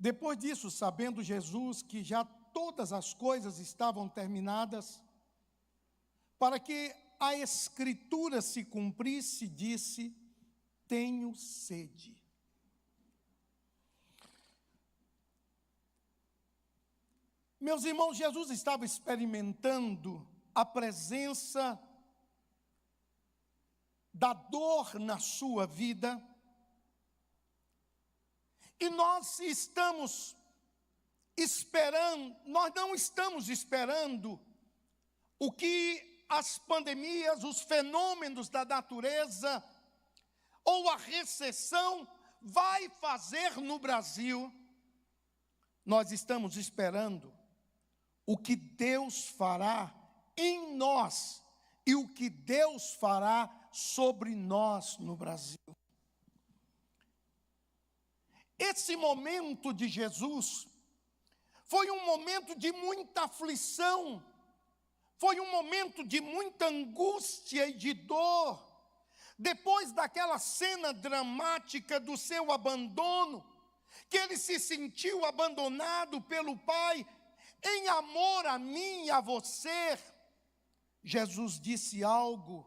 Depois disso, sabendo Jesus que já todas as coisas estavam terminadas, para que a Escritura se cumprisse, disse: tenho sede. Meus irmãos, Jesus estava experimentando a presença da dor na sua vida, e nós não estamos esperando o que as pandemias, os fenômenos da natureza ou a recessão vai fazer no Brasil. Nós estamos esperando o que Deus fará em nós e o que Deus fará sobre nós no Brasil. Esse momento de Jesus foi um momento de muita aflição, foi um momento de muita angústia e de dor. Depois daquela cena dramática do seu abandono, que ele se sentiu abandonado pelo Pai, em amor a mim e a você, Jesus disse algo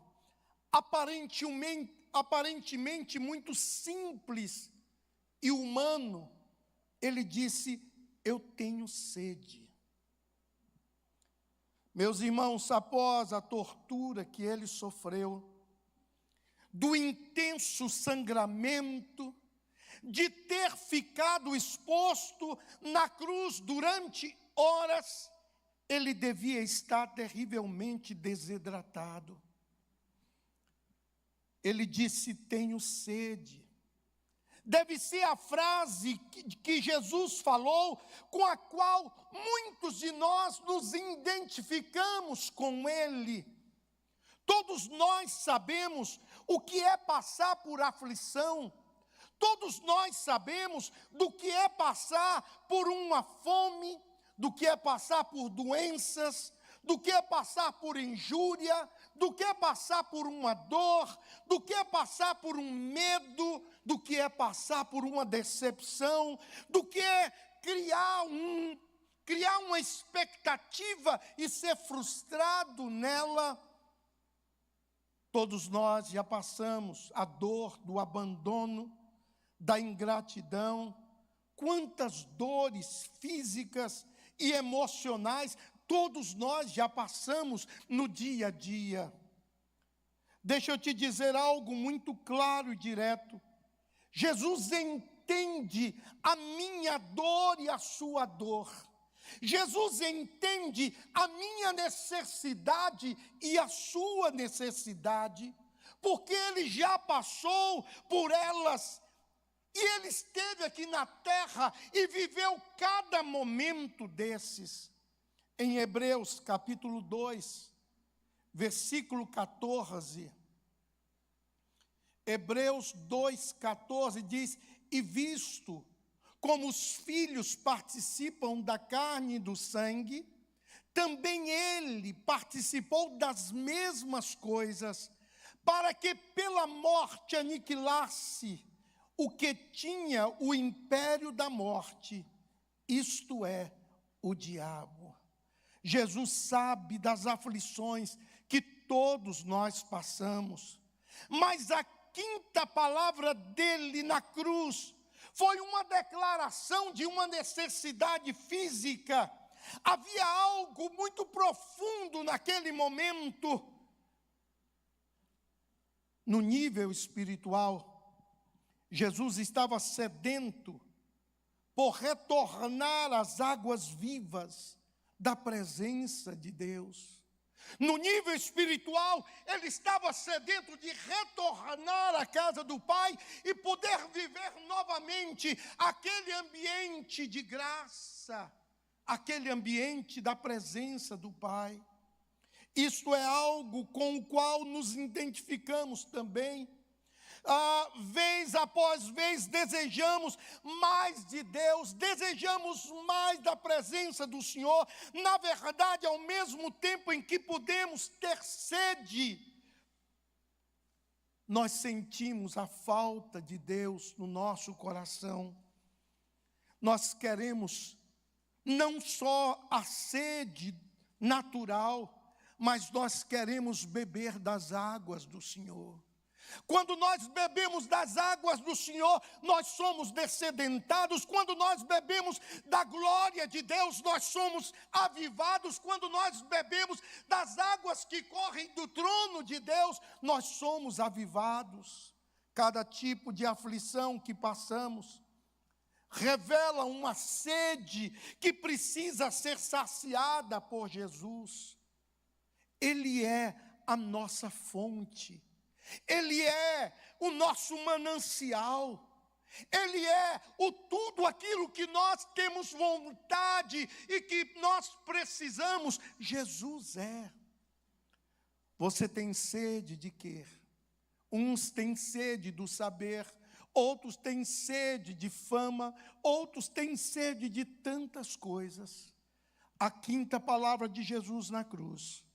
aparentemente muito simples e humano. Ele disse: eu tenho sede. Meus irmãos, após a tortura que ele sofreu, do intenso sangramento, de ter ficado exposto na cruz durante horas, ele devia estar terrivelmente desidratado. Ele disse: tenho sede. Deve ser a frase que Jesus falou, com a qual muitos de nós nos identificamos com ele. Todos nós sabemos o que é passar por aflição. Todos nós sabemos do que é passar por uma fome, do que é passar por doenças, do que é passar por injúria, do que é passar por uma dor, do que é passar por um medo, do que é passar por uma decepção, do que é criar uma expectativa e ser frustrado nela. Todos nós já passamos a dor do abandono, da ingratidão. Quantas dores físicas e emocionais todos nós já passamos no dia a dia. Deixa eu te dizer algo muito claro e direto. Jesus entende a minha dor e a sua dor. Jesus entende a minha necessidade e a sua necessidade, porque Ele já passou por elas. E Ele esteve aqui na terra e viveu cada momento desses. Em Hebreus capítulo 2, versículo 14. Hebreus 2,14 diz: e visto como os filhos participam da carne e do sangue, também Ele participou das mesmas coisas, para que pela morte aniquilasse o que tinha o império da morte, isto é, o diabo. Jesus sabe das aflições que todos nós passamos, mas a quinta palavra dele na cruz foi uma declaração de uma necessidade física. Havia algo muito profundo naquele momento. No nível espiritual, Jesus estava sedento por retornar às águas vivas da presença de Deus. No nível espiritual, ele estava sedento de retornar à casa do Pai e poder viver novamente aquele ambiente de graça, aquele ambiente da presença do Pai. Isto é algo com o qual nos identificamos também. Vez após vez desejamos mais de Deus, desejamos mais da presença do Senhor. Na verdade, ao mesmo tempo em que podemos ter sede, nós sentimos a falta de Deus no nosso coração. Nós queremos não só a sede natural, mas nós queremos beber das águas do Senhor. Quando nós bebemos das águas do Senhor, nós somos dessedentados. Quando nós bebemos da glória de Deus, nós somos avivados. Quando nós bebemos das águas que correm do trono de Deus, nós somos avivados. Cada tipo de aflição que passamos revela uma sede que precisa ser saciada por Jesus. Ele é a nossa fonte. Ele é o nosso manancial. Ele é tudo aquilo que nós temos vontade e que nós precisamos. Jesus é. Você tem sede de quê? Uns têm sede do saber, outros têm sede de fama, outros têm sede de tantas coisas. A quinta palavra de Jesus na cruz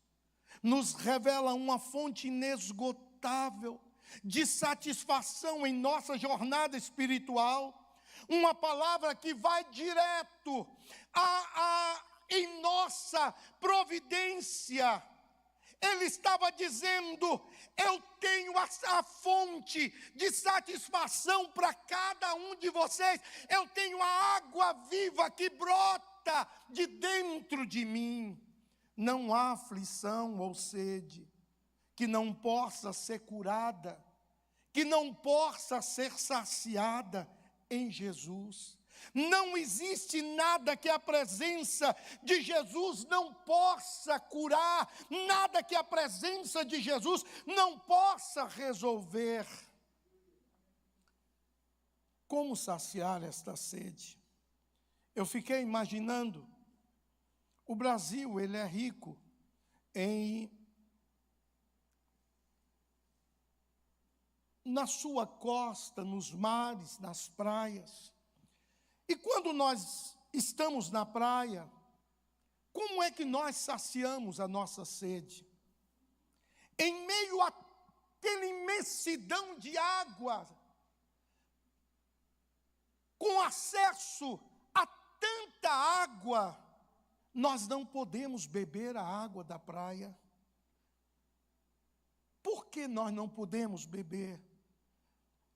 nos revela uma fonte inesgotável de satisfação em nossa jornada espiritual, uma palavra que vai direto em nossa providência. Ele estava dizendo: eu tenho a fonte de satisfação para cada um de vocês, eu tenho a água viva que brota de dentro de mim. Não há aflição ou sede que não possa ser curada, que não possa ser saciada em Jesus. Não existe nada que a presença de Jesus não possa curar, nada que a presença de Jesus não possa resolver. Como saciar esta sede? Eu fiquei imaginando, o Brasil, ele é rico na sua costa, nos mares, nas praias. E quando nós estamos na praia, como é que nós saciamos a nossa sede? Em meio àquela imensidão de água, com acesso a tanta água, nós não podemos beber a água da praia. Por que nós não podemos beber?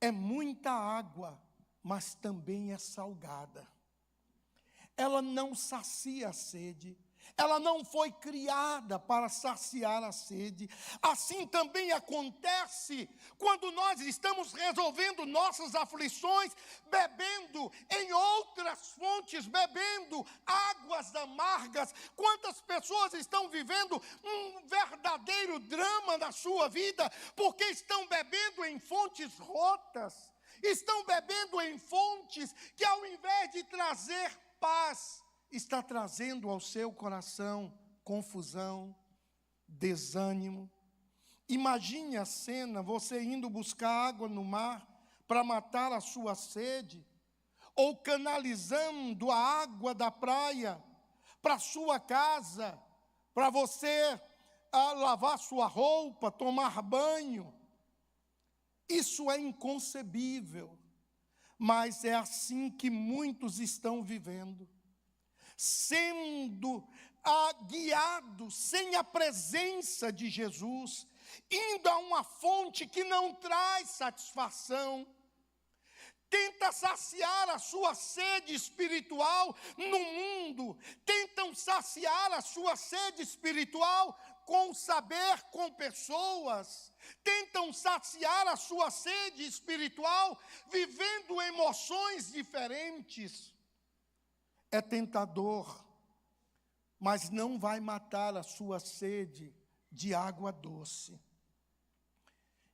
É muita água, mas também é salgada. Ela não sacia a sede. Ela não foi criada para saciar a sede. Assim também acontece quando nós estamos resolvendo nossas aflições, bebendo em outras fontes, bebendo águas amargas. Quantas pessoas estão vivendo um verdadeiro drama na sua vida, porque estão bebendo em fontes rotas, estão bebendo em fontes que, ao invés de trazer paz, está trazendo ao seu coração confusão, desânimo. Imagine a cena, você indo buscar água no mar para matar a sua sede, ou canalizando a água da praia para a sua casa, para você lavar sua roupa, tomar banho. Isso é inconcebível, mas é assim que muitos estão vivendo, sendo guiados sem a presença de Jesus, indo a uma fonte que não traz satisfação. Tenta saciar a sua sede espiritual no mundo, tentam saciar a sua sede espiritual com saber, com pessoas, tentam saciar a sua sede espiritual vivendo emoções diferentes. É tentador, mas não vai matar a sua sede de água doce.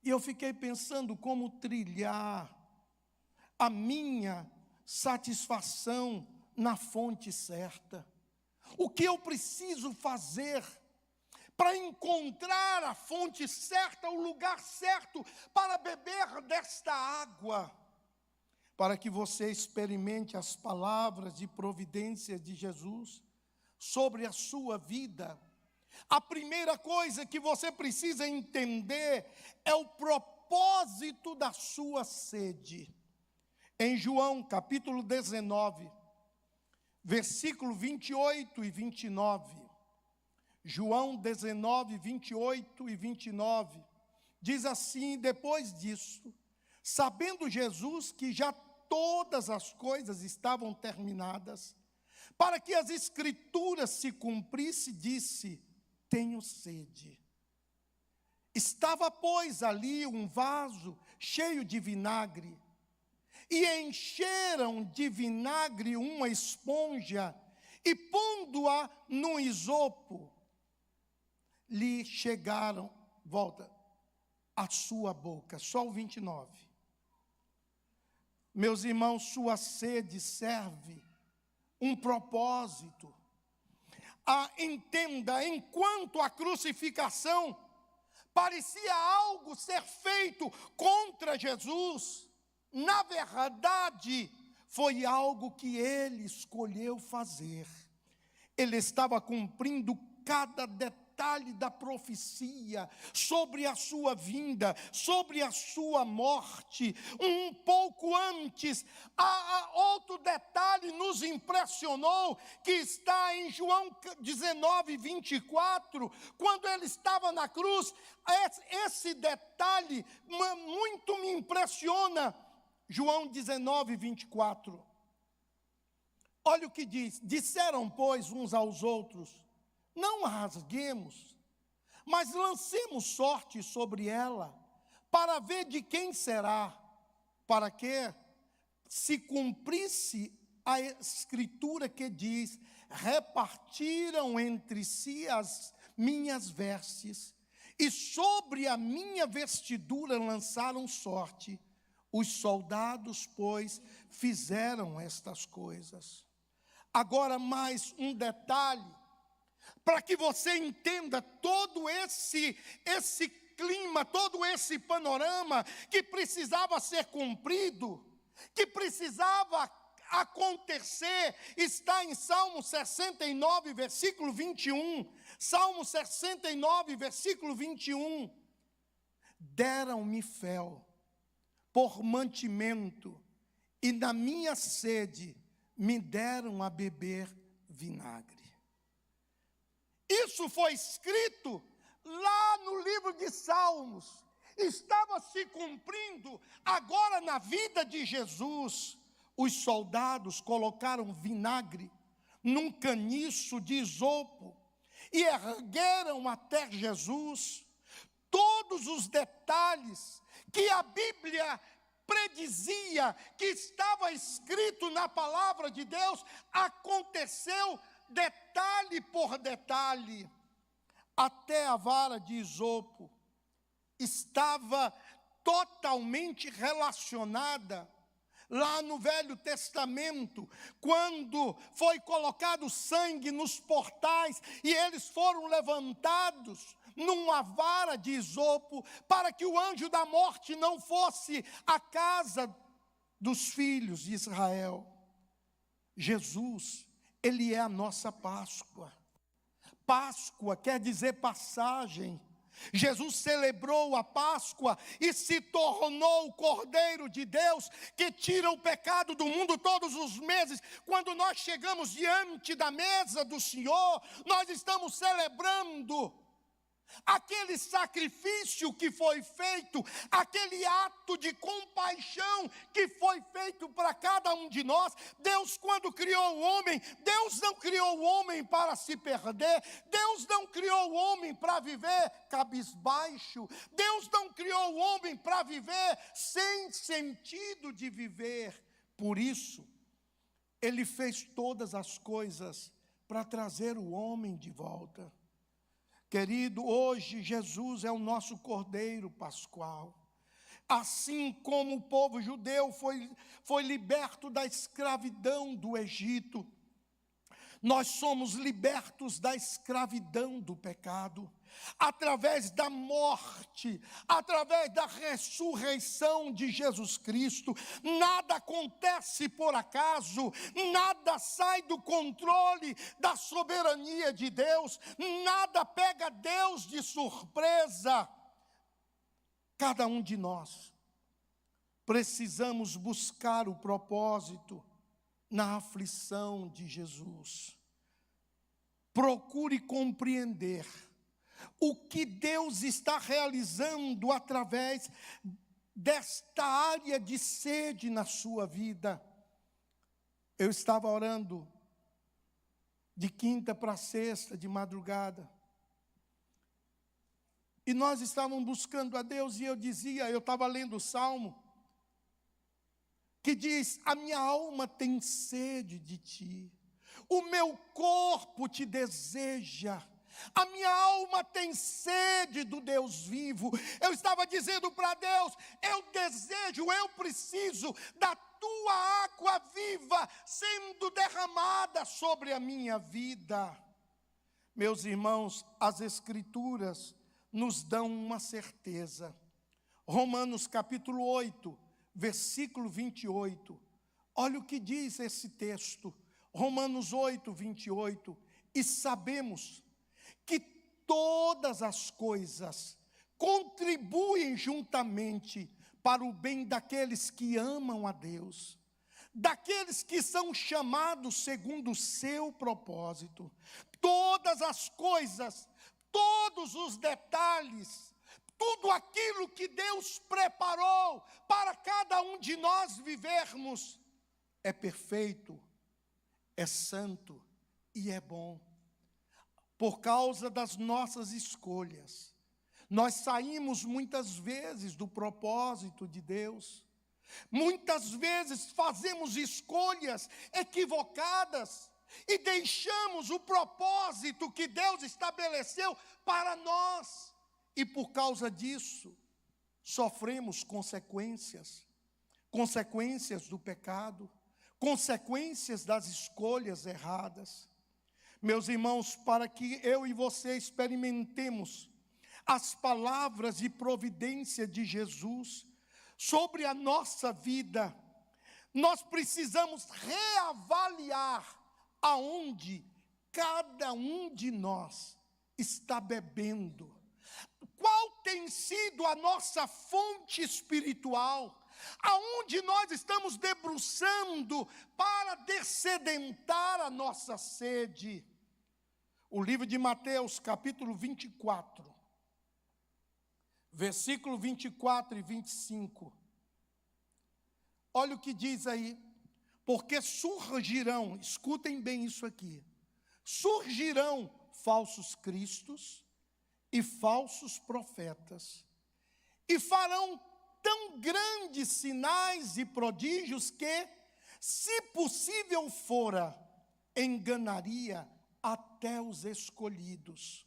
E eu fiquei pensando como trilhar a minha satisfação na fonte certa. O que eu preciso fazer para encontrar a fonte certa, o lugar certo para beber desta água? Para que você experimente as palavras de providência de Jesus sobre a sua vida, a primeira coisa que você precisa entender é o propósito da sua sede. Em João capítulo 19, versículo 28 e 29. João 19, 28 e 29. Diz assim: depois disso, sabendo Jesus que já todas as coisas estavam terminadas, para que as Escrituras se cumprissem, disse: tenho sede. Estava, pois, ali um vaso cheio de vinagre, e encheram de vinagre uma esponja, e pondo-a no isopo, lhe chegaram, volta, a sua boca. Só o 29. Meus irmãos, sua sede serve um propósito. Entenda, enquanto a crucificação parecia algo ser feito contra Jesus, na verdade, foi algo que ele escolheu fazer. Ele estava cumprindo cada detalhe da profecia sobre a sua vinda, sobre a sua morte. Um pouco antes, outro detalhe nos impressionou, que está em João 19, 24, quando ele estava na cruz. Esse detalhe muito me impressiona. João 19, 24. Olha o que diz: disseram, pois, uns aos outros: não a rasguemos, mas lancemos sorte sobre ela, para ver de quem será, para que se cumprisse a escritura que diz: repartiram entre si as minhas vestes, e sobre a minha vestidura lançaram sorte. Os soldados, pois, fizeram estas coisas. Agora, mais um detalhe, para que você entenda todo esse clima, todo esse panorama que precisava ser cumprido, que precisava acontecer. Está em Salmo 69, versículo 21. Salmo 69, versículo 21. Deram-me fel por mantimento, e na minha sede me deram a beber vinagre. Isso foi escrito lá no livro de Salmos. Estava se cumprindo agora na vida de Jesus. Os soldados colocaram vinagre num caniço de isopo e ergueram até Jesus. Todos os detalhes que a Bíblia predizia, que estava escrito na palavra de Deus, aconteceu detalhe por detalhe. Até a vara de isopo estava totalmente relacionada lá no Velho Testamento, quando foi colocado sangue nos portais e eles foram levantados numa vara de isopo, para que o anjo da morte não fosse à casa dos filhos de Israel. Jesus, ele é a nossa Páscoa. Páscoa quer dizer passagem. Jesus celebrou a Páscoa e se tornou o Cordeiro de Deus que tira o pecado do mundo todos os meses. Quando nós chegamos diante da mesa do Senhor, nós estamos celebrando aquele sacrifício que foi feito, aquele ato de compaixão que foi feito para cada um de nós. Deus, quando criou o homem, Deus não criou o homem para se perder, Deus não criou o homem para viver cabisbaixo, Deus não criou o homem para viver sem sentido de viver. Por isso, Ele fez todas as coisas para trazer o homem de volta. Querido, hoje Jesus é o nosso Cordeiro Pascual. Assim como o povo judeu foi liberto da escravidão do Egito, nós somos libertos da escravidão do pecado, através da morte, através da ressurreição de Jesus Cristo. Nada acontece por acaso, nada sai do controle da soberania de Deus, nada pega Deus de surpresa. Cada um de nós precisamos buscar o propósito na aflição de Jesus. Procure compreender o que Deus está realizando através desta área de sede na sua vida. Eu estava orando de quinta para sexta, de madrugada. E nós estávamos buscando a Deus, e eu estava lendo o Salmo, que diz: a minha alma tem sede de ti, o meu corpo te deseja, a minha alma tem sede do Deus vivo. Eu estava dizendo para Deus: eu preciso da tua água viva sendo derramada sobre a minha vida. Meus irmãos, as Escrituras nos dão uma certeza. Romanos capítulo 8, versículo 28. Olha o que diz esse texto. Romanos 8, 28. E sabemos que todas as coisas contribuem juntamente para o bem daqueles que amam a Deus, daqueles que são chamados segundo o seu propósito. Todas as coisas, todos os detalhes, tudo aquilo que Deus preparou para cada um de nós vivermos, é perfeito, é santo e é bom. Por causa das nossas escolhas, nós saímos muitas vezes do propósito de Deus. Muitas vezes fazemos escolhas equivocadas e deixamos o propósito que Deus estabeleceu para nós. E por causa disso, sofremos consequências do pecado, consequências das escolhas erradas. Meus irmãos, para que eu e você experimentemos as palavras de providência de Jesus sobre a nossa vida, nós precisamos reavaliar aonde cada um de nós está bebendo. Qual tem sido a nossa fonte espiritual? Aonde nós estamos debruçando para dessedentar a nossa sede? O livro de Mateus, capítulo 24, versículo 24 e 25. Olha o que diz aí. Porque surgirão, escutem bem isso aqui, surgirão falsos cristos e falsos profetas, e farão tão grandes sinais e prodígios que, se possível fora, enganaria até os escolhidos.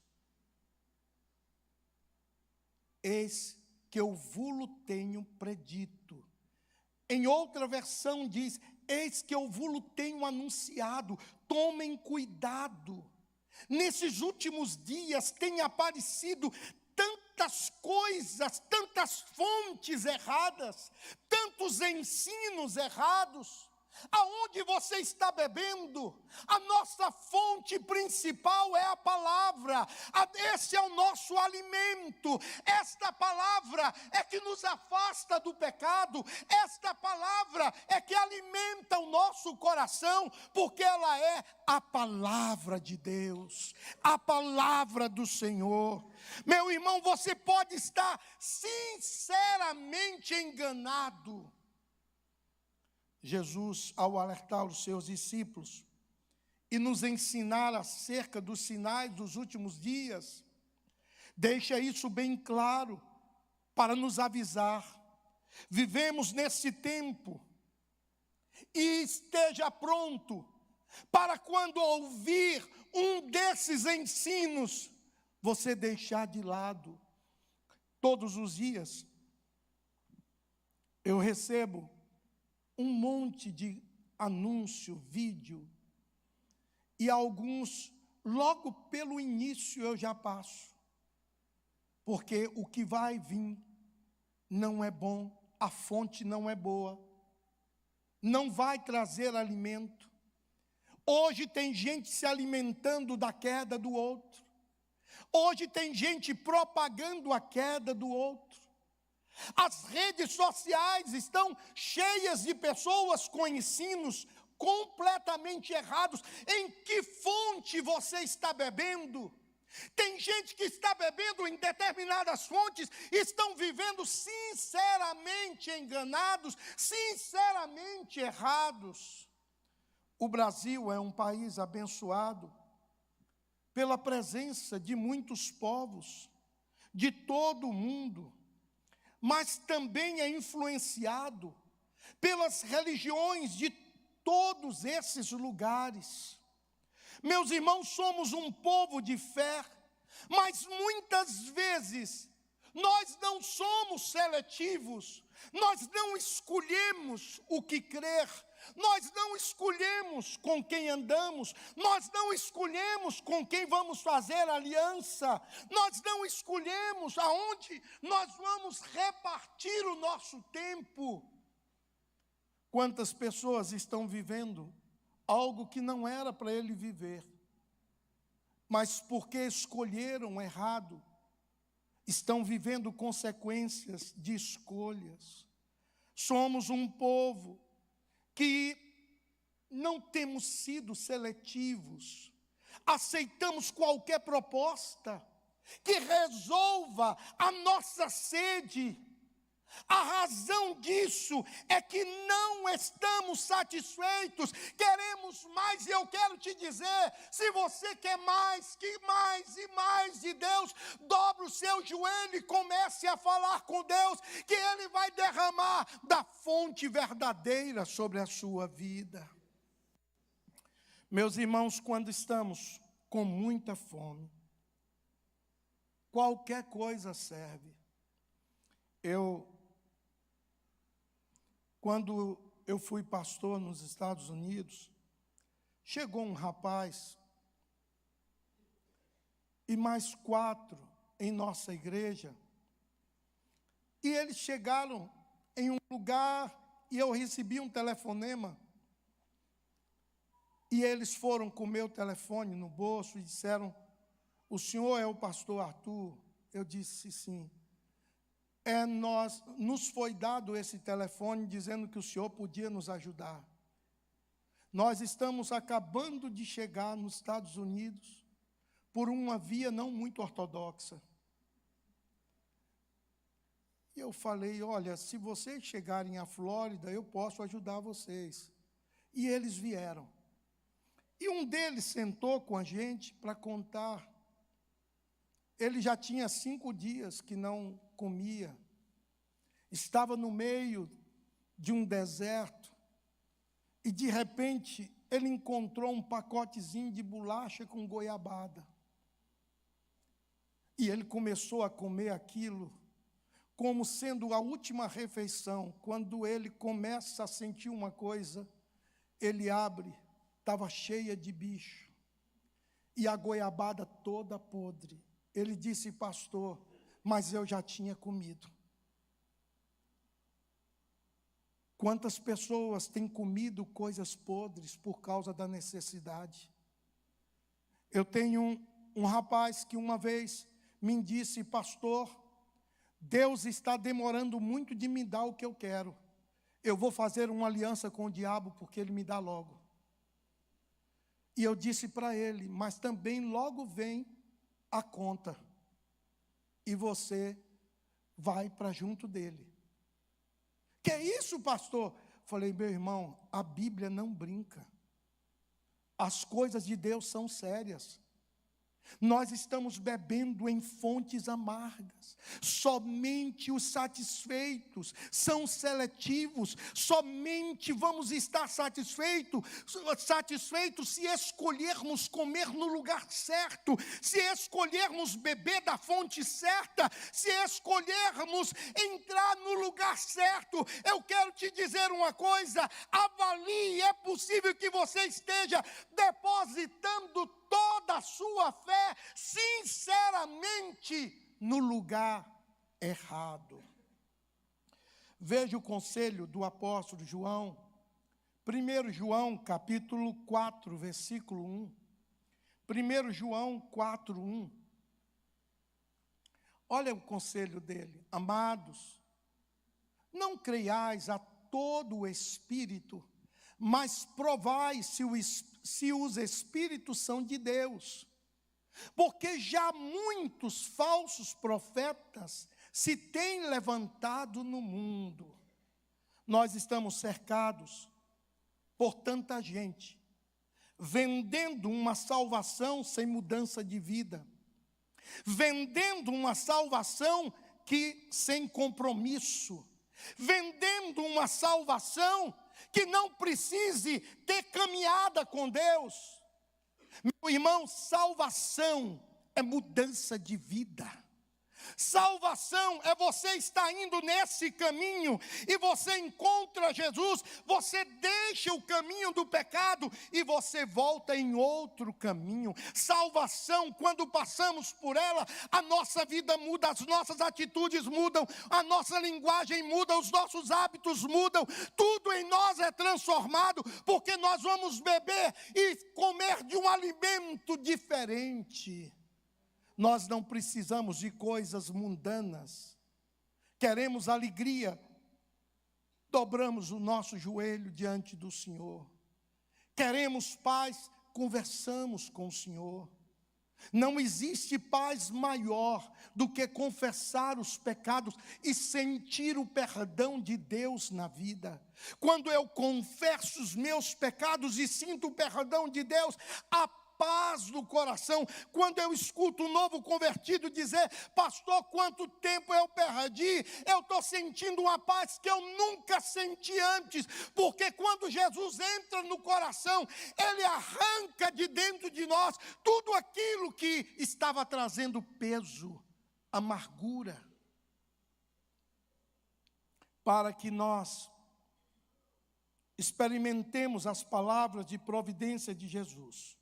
Eis que eu vulo tenho predito. Em outra versão diz: eis que eu vulo tenho anunciado. Tomem cuidado. Nesses últimos dias tem aparecido tantas coisas, tantas fontes erradas, tantos ensinos errados. Aonde você está bebendo? A nossa fonte principal é a palavra. Esse é o nosso alimento. Esta palavra é que nos afasta do pecado. Esta palavra é que alimenta o nosso coração, porque ela é a palavra de Deus, a palavra do Senhor. Meu irmão, você pode estar sinceramente enganado. Jesus, ao alertar os seus discípulos e nos ensinar acerca dos sinais dos últimos dias, deixa isso bem claro para nos avisar. Vivemos nesse tempo e esteja pronto para, quando ouvir um desses ensinos, você deixar de lado. Todos os dias eu recebo um monte de anúncio, vídeo, e alguns, logo pelo início eu já passo, porque o que vai vir não é bom, a fonte não é boa, não vai trazer alimento. Hoje tem gente se alimentando da queda do outro, hoje tem gente propagando a queda do outro. As redes sociais estão cheias de pessoas com ensinos completamente errados. Em que fonte você está bebendo? Tem gente que está bebendo em determinadas fontes e estão vivendo sinceramente enganados, sinceramente errados. O Brasil é um país abençoado pela presença de muitos povos de todo o mundo, mas também é influenciado pelas religiões de todos esses lugares. Meus irmãos, somos um povo de fé, mas muitas vezes nós não somos seletivos, nós não escolhemos o que crer, nós não escolhemos com quem andamos, nós não escolhemos com quem vamos fazer aliança, nós não escolhemos aonde nós vamos repartir o nosso tempo. Quantas pessoas estão vivendo algo que não era para ele viver, mas porque escolheram errado, estão vivendo consequências de escolhas. Somos um povo que não temos sido seletivos, aceitamos qualquer proposta que resolva a nossa sede. A razão disso é que não estamos satisfeitos, queremos mais, e eu quero te dizer, se você quer mais, que mais e mais de Deus, dobre o seu joelho e comece a falar com Deus, que Ele vai derramar da fonte verdadeira sobre a sua vida. Meus irmãos, quando estamos com muita fome, qualquer coisa serve. Quando eu fui pastor nos Estados Unidos, chegou um rapaz e mais 4 em nossa igreja, e eles chegaram em um lugar e eu recebi um telefonema, e eles foram com o meu telefone no bolso e disseram: o senhor é o pastor Arthur? Eu disse sim. Nos foi dado esse telefone dizendo que o senhor podia nos ajudar. Nós estamos acabando de chegar nos Estados Unidos por uma via não muito ortodoxa. E eu falei: olha, se vocês chegarem à Flórida, eu posso ajudar vocês. E eles vieram. E um deles sentou com a gente para contar. Ele já tinha 5 dias que não comia, estava no meio de um deserto, e de repente ele encontrou um pacotezinho de bolacha com goiabada. E ele começou a comer aquilo como sendo a última refeição. Quando ele começa a sentir uma coisa, ele abre, estava cheia de bicho, e a goiabada toda podre. Ele disse: pastor, mas eu já tinha comido. Quantas pessoas têm comido coisas podres por causa da necessidade? Eu tenho um rapaz que uma vez me disse: pastor, Deus está demorando muito de me dar o que eu quero. Eu vou fazer uma aliança com o diabo porque ele me dá logo. E eu disse para ele: mas também logo vem a conta, e você vai para junto dele. Que é isso, pastor? Falei: meu irmão, a Bíblia não brinca. As coisas de Deus são sérias. Nós estamos bebendo em fontes amargas. Somente os satisfeitos são seletivos. Somente vamos estar satisfeitos se escolhermos comer no lugar certo, se escolhermos beber da fonte certa, se escolhermos entrar no lugar certo. Eu quero te dizer uma coisa: avalie, é possível que você esteja depositando toda a sua fé sinceramente no lugar errado. Veja o conselho do apóstolo João, 1 João capítulo 4, versículo 1. 1 João 4, 1. Olha o conselho dele: amados, não creiais a todo o espírito, mas provai se os espíritos são de Deus. Porque já muitos falsos profetas se têm levantado no mundo. Nós estamos cercados por tanta gente, vendendo uma salvação sem mudança de vida, vendendo uma salvação sem compromisso, vendendo uma salvação que não precise ter caminhada com Deus. Meu irmão, salvação é mudança de vida. Salvação é você estar indo nesse caminho e você encontra Jesus, você deixa o caminho do pecado e você volta em outro caminho. Salvação, quando passamos por ela, a nossa vida muda, as nossas atitudes mudam, a nossa linguagem muda, os nossos hábitos mudam, tudo em nós é transformado, porque nós vamos beber e comer de um alimento diferente. Nós não precisamos de coisas mundanas. Queremos alegria, dobramos o nosso joelho diante do Senhor. Queremos paz, conversamos com o Senhor. Não existe paz maior do que confessar os pecados e sentir o perdão de Deus na vida. Quando eu confesso os meus pecados e sinto o perdão de Deus, a paz no coração. Quando eu escuto um novo convertido dizer: pastor, quanto tempo eu perdi, eu estou sentindo uma paz que eu nunca senti antes, porque quando Jesus entra no coração, Ele arranca de dentro de nós tudo aquilo que estava trazendo peso, amargura, para que nós experimentemos as palavras de providência de Jesus.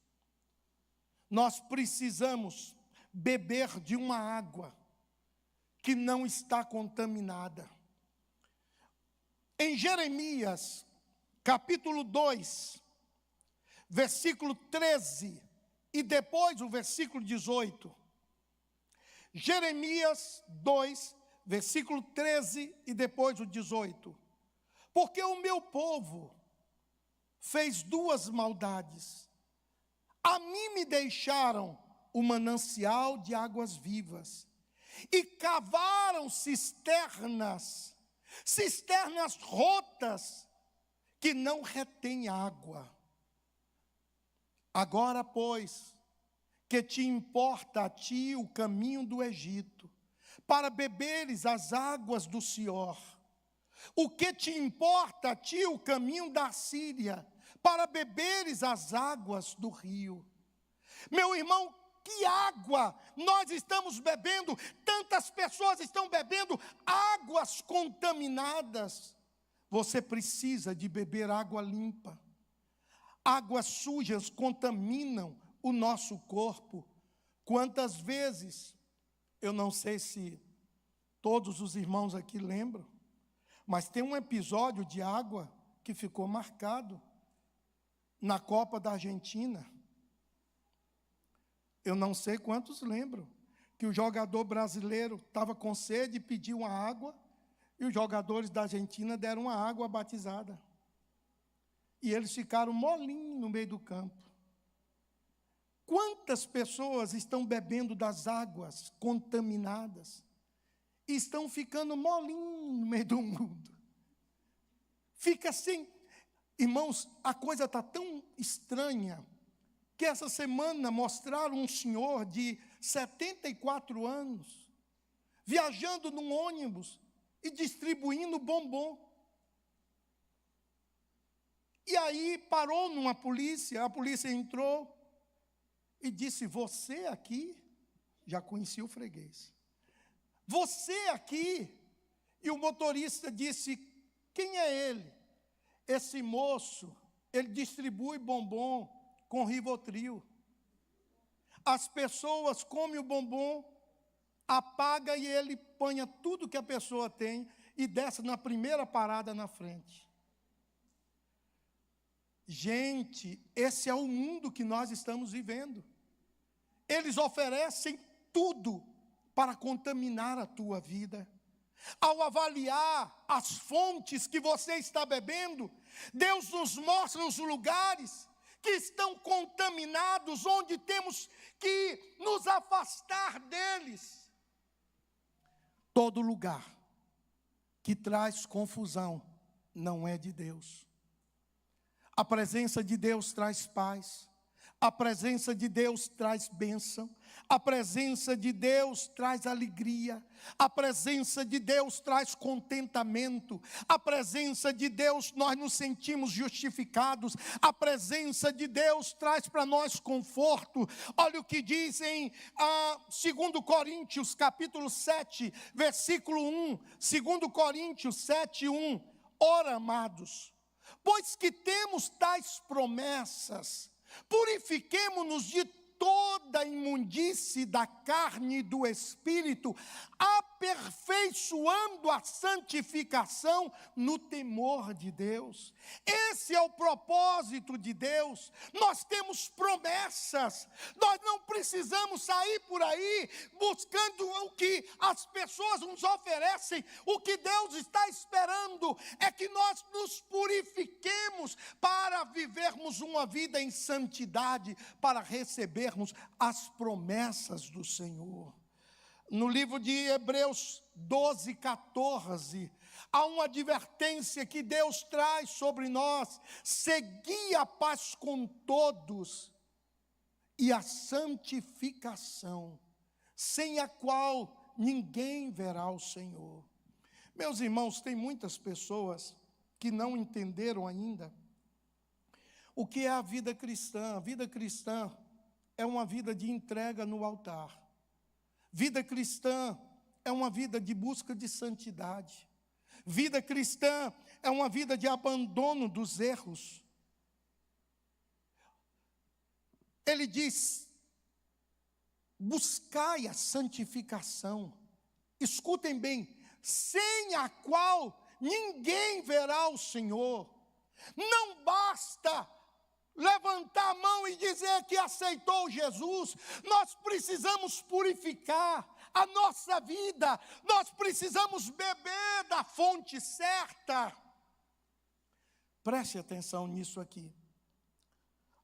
Nós precisamos beber de uma água que não está contaminada. Em Jeremias, capítulo 2, versículo 13, e depois o versículo 18. Jeremias 2, versículo 13 e depois o 18. Porque o meu povo fez duas maldades. A mim me deixaram o manancial de águas vivas, e cavaram cisternas rotas, que não retêm água. Agora, pois, que te importa a ti o caminho do Egito, para beberes as águas do Sior? O que te importa a ti o caminho da Síria, para beberes as águas do rio? Meu irmão, que água nós estamos bebendo? Tantas pessoas estão bebendo águas contaminadas. Você precisa de beber água limpa. Águas sujas contaminam o nosso corpo. Quantas vezes, eu não sei se todos os irmãos aqui lembram, mas tem um episódio de água que ficou marcado na Copa da Argentina. Eu não sei quantos lembram que o jogador brasileiro estava com sede e pediu uma água, e os jogadores da Argentina deram uma água batizada. E eles ficaram molinhos no meio do campo. Quantas pessoas estão bebendo das águas contaminadas e estão ficando molinhos no meio do mundo? Fica assim. Irmãos, a coisa está tão estranha, que essa semana mostraram um senhor de 74 anos, viajando num ônibus e distribuindo bombom. E aí parou numa polícia, a polícia entrou e disse: você aqui, já conhecia o freguês, você aqui? E o motorista disse: quem é ele? Esse moço, ele distribui bombom com Rivotril. As pessoas comem o bombom, apaga e ele põe tudo que a pessoa tem e desce na primeira parada na frente. Gente, esse é o mundo que nós estamos vivendo. Eles oferecem tudo para contaminar a tua vida. Ao avaliar as fontes que você está bebendo, Deus nos mostra os lugares que estão contaminados, onde temos que nos afastar deles. Todo lugar que traz confusão não é de Deus. A presença de Deus traz paz. A presença de Deus traz bênção. A presença de Deus traz alegria. A presença de Deus traz contentamento. A presença de Deus, nós nos sentimos justificados. A presença de Deus traz para nós conforto. Olha o que diz em 2 Coríntios capítulo 7, versículo 1. 2 Coríntios 7, 1. Ora, amados, pois que temos tais promessas, purifiquemo-nos de toda a imundície da carne e do espírito, aperfeiçoando a santificação no temor de Deus. Esse é o propósito de Deus. Nós temos promessas. Nós não precisamos sair por aí buscando o que as pessoas nos oferecem. O que Deus está esperando é que nós nos purifiquemos para vivermos uma vida em santidade, para recebermos as promessas do Senhor. No livro de Hebreus 12, 14, há uma advertência que Deus traz sobre nós: segui a paz com todos e a santificação, sem a qual ninguém verá o Senhor. Meus irmãos, tem muitas pessoas que não entenderam ainda o que é a vida cristã. A vida cristã é uma vida de entrega no altar. Vida cristã é uma vida de busca de santidade. Vida cristã é uma vida de abandono dos erros. Ele diz: buscai a santificação. Escutem bem: sem a qual ninguém verá o Senhor. Não basta levantar a mão e dizer que aceitou Jesus. Nós precisamos purificar a nossa vida. Nós precisamos beber da fonte certa. Preste atenção nisso aqui.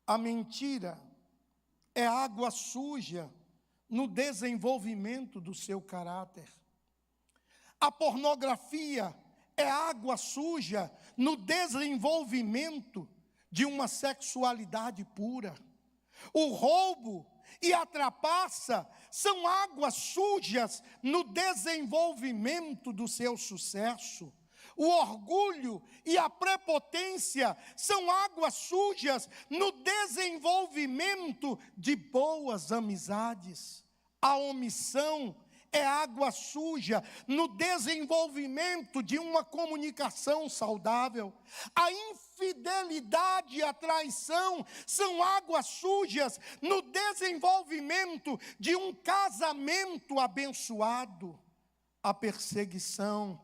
A mentira é água suja no desenvolvimento do seu caráter. A pornografia é água suja no desenvolvimento de uma sexualidade pura. O roubo e a trapaça são águas sujas no desenvolvimento do seu sucesso. O orgulho e a prepotência são águas sujas no desenvolvimento de boas amizades. A omissão é água suja no desenvolvimento de uma comunicação saudável. A infidelidade e a traição são águas sujas no desenvolvimento de um casamento abençoado. A perseguição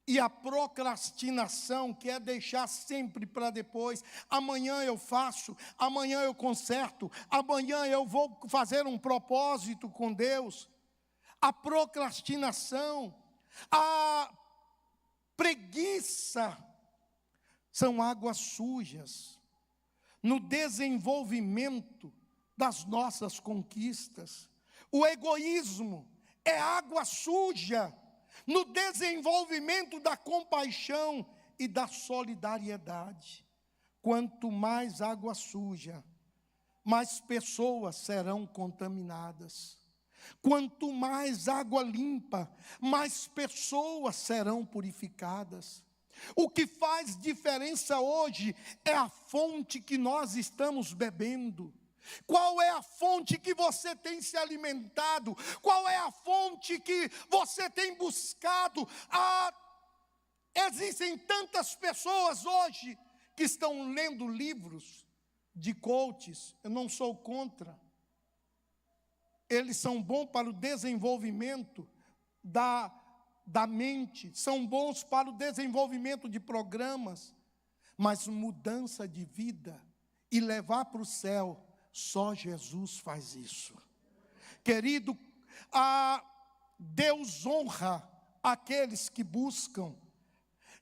e a procrastinação, que é deixar sempre para depois. Amanhã eu faço, amanhã eu conserto, amanhã eu vou fazer um propósito com Deus. A procrastinação, a preguiça, são águas sujas no desenvolvimento das nossas conquistas. O egoísmo é água suja no desenvolvimento da compaixão e da solidariedade. Quanto mais água suja, mais pessoas serão contaminadas. Quanto mais água limpa, mais pessoas serão purificadas. O que faz diferença hoje é a fonte que nós estamos bebendo. Qual é a fonte que você tem se alimentado? Qual é a fonte que você tem buscado? Existem tantas pessoas hoje que estão lendo livros de coaches. Eu não sou contra. Eles são bons para o desenvolvimento da mente, são bons para o desenvolvimento de programas, mas mudança de vida e levar para o céu, só Jesus faz isso. Querido, Deus honra aqueles que buscam.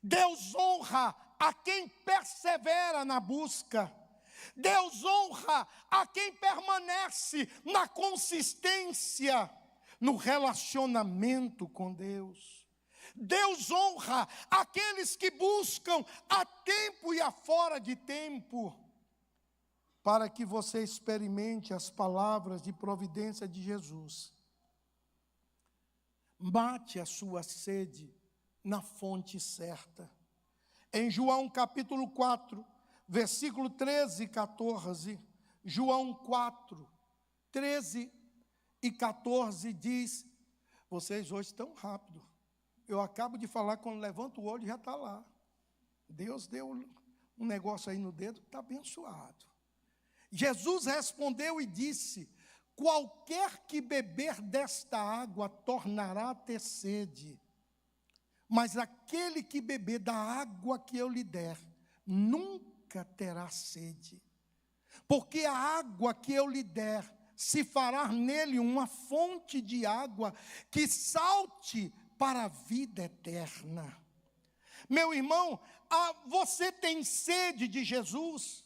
Deus honra a quem persevera na busca. Deus honra a quem permanece na consistência, no relacionamento com Deus. Deus honra aqueles que buscam a tempo e a fora de tempo, para que você experimente as palavras de providência de Jesus. Mate a sua sede na fonte certa. Em João capítulo 4, versículo 13 e 14, João 4, 13 e 14 diz, vocês hoje estão rápido. Eu acabo de falar, quando levanto o olho já está lá. Deus deu um negócio aí no dedo que está abençoado. Jesus respondeu e disse, qualquer que beber desta água tornará a ter sede. Mas aquele que beber da água que eu lhe der, nunca terá sede. Porque a água que eu lhe der, se fará nele uma fonte de água que salte para a vida eterna. Meu irmão, você tem sede de Jesus?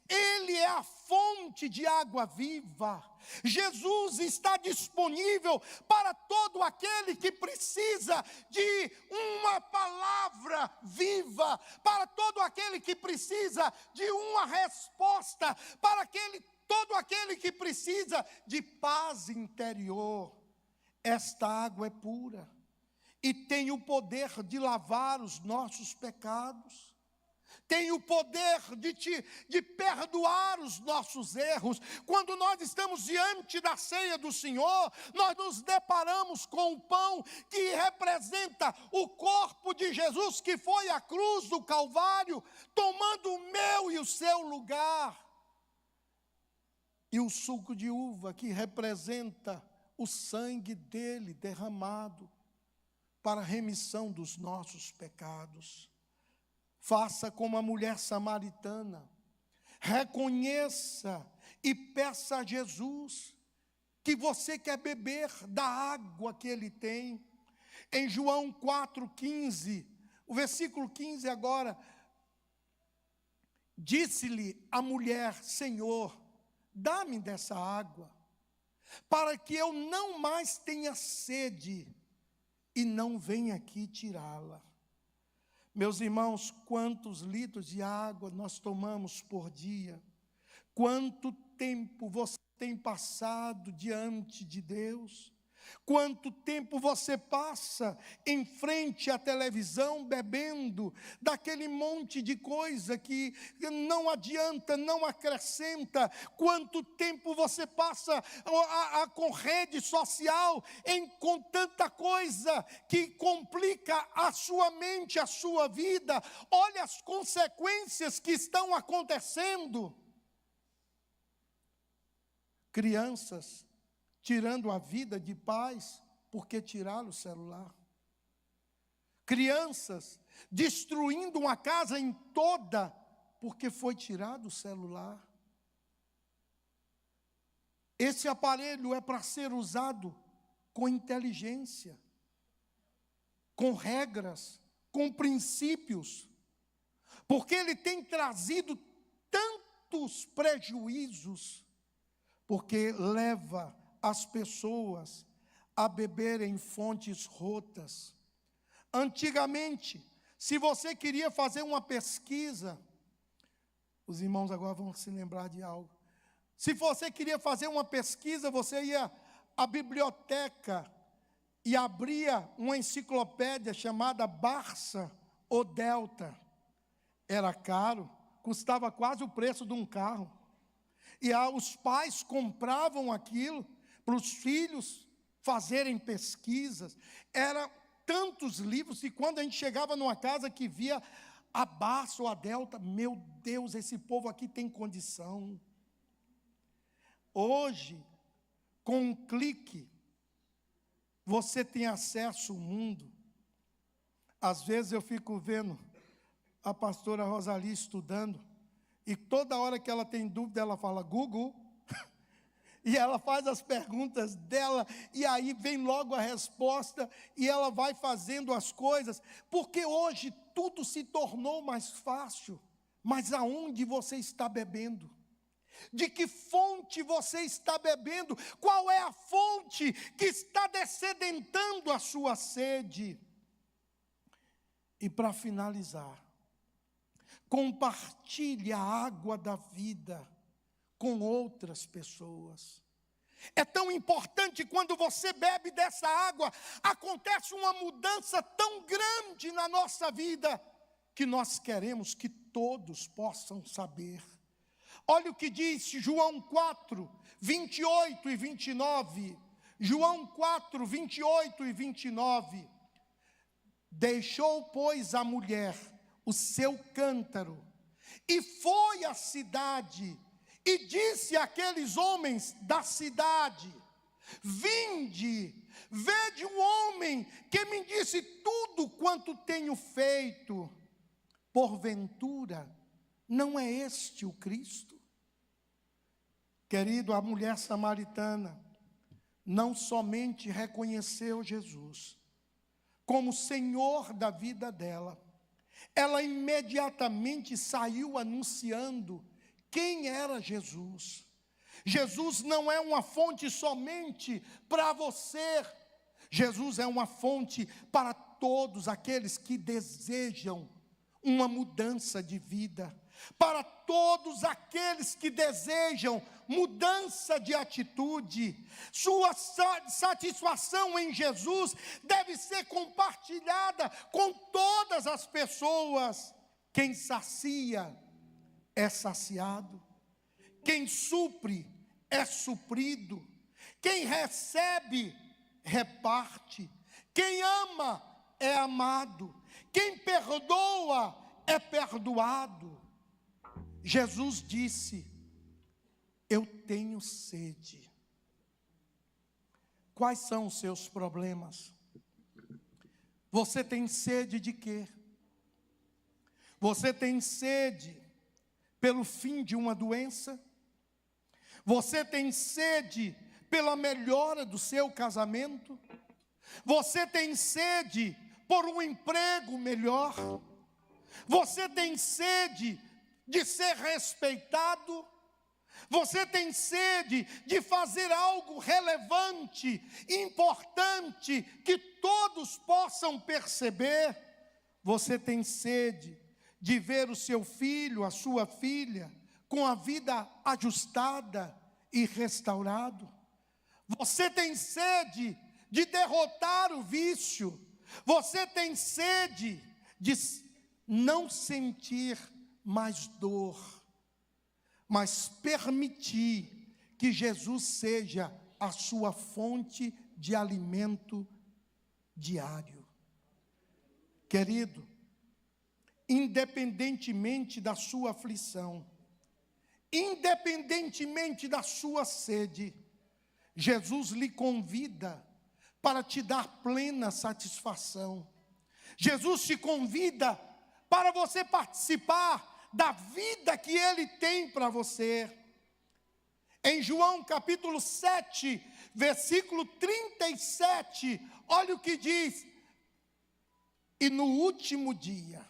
Ele é a fonte de água viva. Jesus está disponível para todo aquele que precisa de uma palavra viva, para todo aquele que precisa de uma resposta, para todo aquele que precisa de paz interior. Esta água é pura e tem o poder de lavar os nossos pecados. Tem o poder de perdoar os nossos erros. Quando nós estamos diante da ceia do Senhor, nós nos deparamos com o pão que representa o corpo de Jesus, que foi à cruz do Calvário, tomando o meu e o seu lugar. E o suco de uva, que representa o sangue dele derramado para a remissão dos nossos pecados. Faça como a mulher samaritana, reconheça e peça a Jesus que você quer beber da água que ele tem. Em João 4,15, o versículo 15 agora, disse-lhe a mulher, Senhor, dá-me dessa água, para que eu não mais tenha sede e não venha aqui tirá-la. Meus irmãos, quantos litros de água nós tomamos por dia? Quanto tempo você tem passado diante de Deus? Quanto tempo você passa em frente à televisão bebendo daquele monte de coisa que não adianta, não acrescenta? Quanto tempo você passa com rede social com tanta coisa que complica a sua mente, a sua vida? Olha as consequências que estão acontecendo. Crianças tirando a vida de pais, porque tiraram o celular. Crianças destruindo uma casa em toda, porque foi tirado o celular. Esse aparelho é para ser usado com inteligência, com regras, com princípios, porque ele tem trazido tantos prejuízos, porque leva as pessoas a beberem fontes rotas. Antigamente, se você queria fazer uma pesquisa, os irmãos agora vão se lembrar de algo. Se você queria fazer uma pesquisa, você ia à biblioteca e abria uma enciclopédia chamada Barça ou Delta. Era caro, custava quase o preço de um carro. E os pais compravam aquilo para os filhos fazerem pesquisas. Eram tantos livros, e quando a gente chegava numa casa que via a Barça ou a Delta, meu Deus, esse povo aqui tem condição. Hoje, com um clique, você tem acesso ao mundo. Às vezes eu fico vendo a pastora Rosalie estudando, e toda hora que ela tem dúvida, ela fala, Google. e ela faz as perguntas dela, e aí vem logo a resposta, e ela vai fazendo as coisas, porque hoje tudo se tornou mais fácil. Mas aonde você está bebendo? De que fonte você está bebendo? Qual é a fonte que está descedentando a sua sede? E para finalizar, compartilhe a água da vida com outras pessoas. É tão importante quando você bebe dessa água, acontece uma mudança tão grande na nossa vida, que nós queremos que todos possam saber. Olha o que diz João 4, 28 e 29. João 4, 28 e 29. Deixou, pois, a mulher o seu cântaro, e foi à cidade, e disse àqueles homens da cidade: vinde, vede um homem que me disse tudo quanto tenho feito. Porventura, não é este o Cristo? Querido, a mulher samaritana não somente reconheceu Jesus como Senhor da vida dela, ela imediatamente saiu anunciando quem era Jesus. Jesus não é uma fonte somente para você, Jesus é uma fonte para todos aqueles que desejam uma mudança de vida, para todos aqueles que desejam mudança de atitude. Sua satisfação em Jesus deve ser compartilhada com todas as pessoas. Quem sacia é saciado, quem supre é suprido, quem recebe reparte, quem ama é amado, quem perdoa é perdoado. Jesus disse: eu tenho sede. Quais são os seus problemas? Você tem sede de quê? Você tem sede pelo fim de uma doença? Você tem sede pela melhora do seu casamento? Você tem sede por um emprego melhor? Você tem sede de ser respeitado? Você tem sede de fazer algo relevante, importante, que todos possam perceber? Você tem sede de ver o seu filho, a sua filha, com a vida ajustada e restaurado? Você tem sede de derrotar o vício? Você tem sede de não sentir mais dor, mas permitir que Jesus seja a sua fonte de alimento diário? Querido, independentemente da sua aflição, independentemente da sua sede, Jesus lhe convida para te dar plena satisfação. Jesus te convida para você participar da vida que Ele tem para você. Em João capítulo 7, versículo 37, olha o que diz: e no último dia,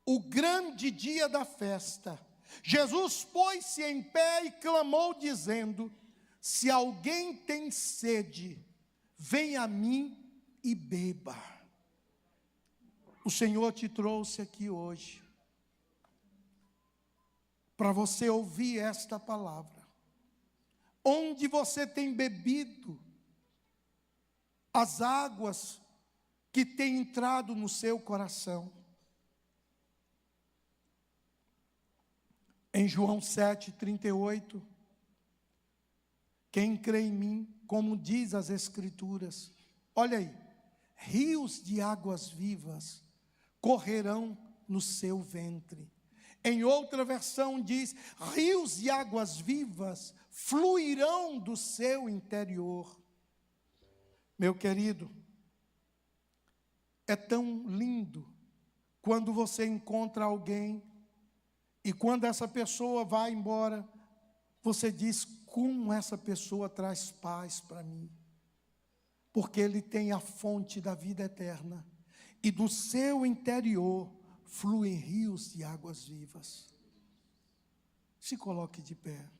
o grande dia da festa, Jesus pôs-se em pé e clamou dizendo: se alguém tem sede, venha a mim e beba. O Senhor te trouxe aqui hoje para você ouvir esta palavra. Onde você tem bebido as águas que têm entrado no seu coração? Em João 7:38, quem crê em mim, como diz as Escrituras, olha aí, rios de águas vivas correrão no seu ventre. Em outra versão diz: rios de águas vivas fluirão do seu interior. Meu querido, é tão lindo quando você encontra alguém e quando essa pessoa vai embora, você diz: como essa pessoa traz paz para mim? Porque ele tem a fonte da vida eterna, e do seu interior fluem rios de águas vivas. Se coloque de pé.